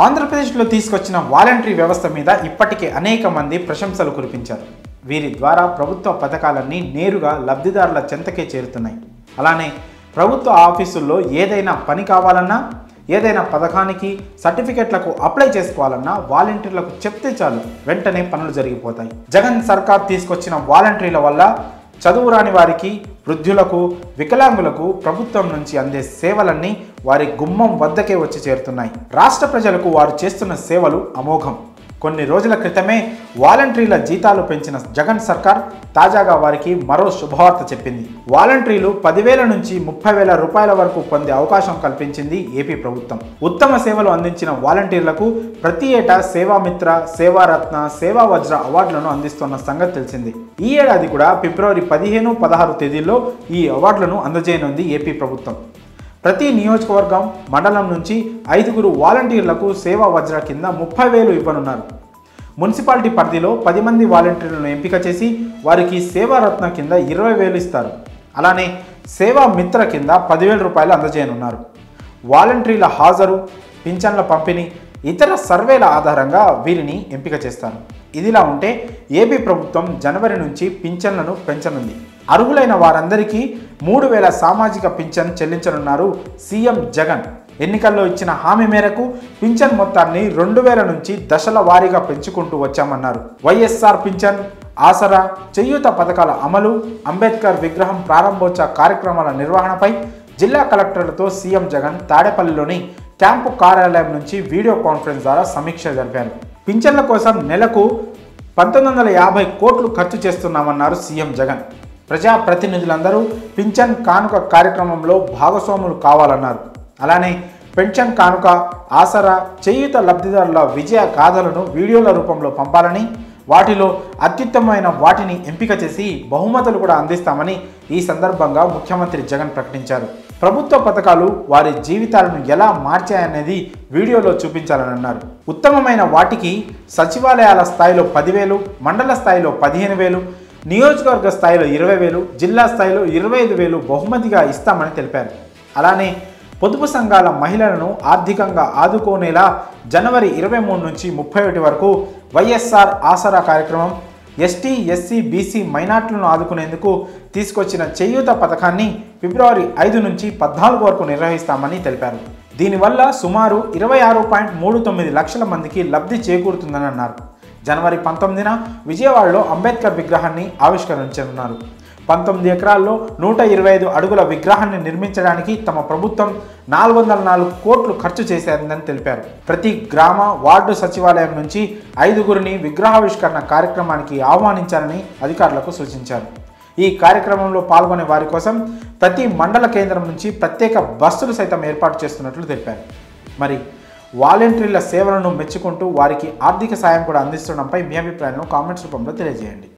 ఆంధ్రప్రదేశ్లో తీసుకొచ్చిన వాలంటరీ వ్యవస్థ మీద ఇప్పటికే అనేక మంది ప్రశంసలు కురిపించారు. వీరి ద్వారా ప్రభుత్వ పథకాలన్నీ నేరుగా లబ్ధిదారుల చెంతకే చేరుతున్నాయి. అలానే ప్రభుత్వ ఆఫీసుల్లో ఏదైనా పని కావాలన్నా, ఏదైనా పథకానికి సర్టిఫికెట్లకు అప్లై చేసుకోవాలన్నా వాలంటీర్లకు చెప్తే చాలు, వెంటనే పనులు జరిగిపోతాయి. జగన్ సర్కార్ తీసుకొచ్చిన వాలంటీర్ల వల్ల చదువు రాని వారికి, వృద్ధులకు, వికలాంగులకు ప్రభుత్వం నుంచి అందే సేవలన్నీ వారి గుమ్మం వద్దకే వచ్చి చేరుతున్నాయి. రాష్ట్ర ప్రజలకు వారు చేస్తున్న సేవలు అమోఘం. కొన్ని రోజుల క్రితమే వాలంటీర్ల జీతాలు పెంచిన జగన్ సర్కార్ తాజాగా వారికి మరో శుభవార్త చెప్పింది. వాలంటీర్లు 10,000 నుంచి 30,000 రూపాయల వరకు పొందే అవకాశం కల్పించింది ఏపీ ప్రభుత్వం. ఉత్తమ సేవలు అందించిన వాలంటీర్లకు ప్రతి ఏటా సేవామిత్ర, సేవారత్న, సేవా వజ్ర అవార్డులను అందిస్తున్న సంగతి తెలిసింది. ఈ ఏడాది కూడా ఫిబ్రవరి 15, 16 తేదీల్లో ఈ అవార్డులను అందజేయనుంది ఏపీ ప్రభుత్వం. ప్రతి నియోజకవర్గం, మండలం నుంచి 5 వాలంటీర్లకు సేవా వజ్ర కింద 30,000 ఇవ్వనున్నారు. మున్సిపాలిటీ పరిధిలో 10 మంది వాలంటీర్లను ఎంపిక చేసి వారికి సేవారత్న కింద 20,000 ఇస్తారు. అలానే సేవా మిత్ర కింద 10,000 రూపాయలు అందజేయనున్నారు. వాలంటీర్ల హాజరు, పింఛన్ల పంపిణీ, ఇతర సర్వేల ఆధారంగా వీరిని ఎంపిక చేస్తారు. ఇదిలా ఉంటే ఏపీ ప్రభుత్వం జనవరి నుంచి పింఛన్లను పెంచనుంది. అర్హులైన వారందరికీ 3,000 సామాజిక పింఛన్ చెల్లించనున్నారు సీఎం జగన్. ఎన్నికల్లో ఇచ్చిన హామీ మేరకు పింఛన్ మొత్తాన్ని 2,000 నుంచి దశల వారీగా పెంచుకుంటూ వచ్చామన్నారు. వైఎస్ఆర్ పింఛన్, ఆసరా, చేయూత పథకాల అమలు, అంబేద్కర్ విగ్రహం ప్రారంభోత్సవ కార్యక్రమాల నిర్వహణపై జిల్లా కలెక్టర్లతో సీఎం జగన్ తాడేపల్లిలోని క్యాంపు కార్యాలయం నుంచి వీడియో కాన్ఫరెన్స్ ద్వారా సమీక్ష జరిపారు. పింఛన్ల కోసం నెలకు 1,950 కోట్లు ఖర్చు చేస్తున్నామన్నారు సీఎం జగన్. ప్రజాప్రతినిధులందరూ పింఛన్ కానుక కార్యక్రమంలో భాగస్వాములు కావాలన్నారు. అలానే పెన్షన్ కానుక, ఆసరా, చేయూత లబ్ధిదారుల విజయ గాథలను వీడియోల రూపంలో పంపాలని, వాటిలో అత్యుత్తమమైన వాటిని ఎంపిక చేసి బహుమతులు కూడా అందిస్తామని ఈ సందర్భంగా ముఖ్యమంత్రి జగన్ ప్రకటించారు. ప్రభుత్వ పథకాలు వారి జీవితాలను ఎలా మార్చాయనేది వీడియోలో చూపించాలని అన్నారు. ఉత్తమమైన వాటికి సచివాలయాల స్థాయిలో 10,000, మండల స్థాయిలో 15,000, నియోజకవర్గ స్థాయిలో 20,000, జిల్లా స్థాయిలో 25,000 బహుమతిగా ఇస్తామని తెలిపారు. అలానే పొదుపు సంఘాల మహిళలను ఆర్థికంగా ఆదుకోనేలా జనవరి 23 నుంచి 31 వరకు వైఎస్ఆర్ ఆసరా కార్యక్రమం, ఎస్టీ, ఎస్సీ, బీసీ మైనార్టీలను ఆదుకునేందుకు తీసుకొచ్చిన చేయూత పథకాన్ని ఫిబ్రవరి 5 నుంచి 14 వరకు నిర్వహిస్తామని తెలిపారు. దీనివల్ల సుమారు 26.39 లక్షల మందికి లబ్ధి చేకూరుతుందని అన్నారు. జనవరి 19న విజయవాడలో అంబేద్కర్ విగ్రహాన్ని ఆవిష్కరించనున్నారు. 19 ఎకరాల్లో 125 అడుగుల విగ్రహాన్ని నిర్మించడానికి తమ ప్రభుత్వం 404 కోట్లు ఖర్చు చేసేందని తెలిపారు. ప్రతి గ్రామ, వార్డు సచివాలయం నుంచి 5 విగ్రహావిష్కరణ కార్యక్రమానికి ఆహ్వానించాలని అధికారులకు సూచించారు. ఈ కార్యక్రమంలో పాల్గొనే వారి కోసం ప్రతి మండల కేంద్రం నుంచి ప్రత్యేక బస్సులు సైతం ఏర్పాటు చేస్తున్నట్లు తెలిపారు. మరి వాలంటీర్ల సేవలను మెచ్చుకుంటూ వారికి ఆర్థిక సాయం కూడా అందిస్తుండడంపై మీ అభిప్రాయాలను కామెంట్స్ రూపంలో తెలియజేయండి.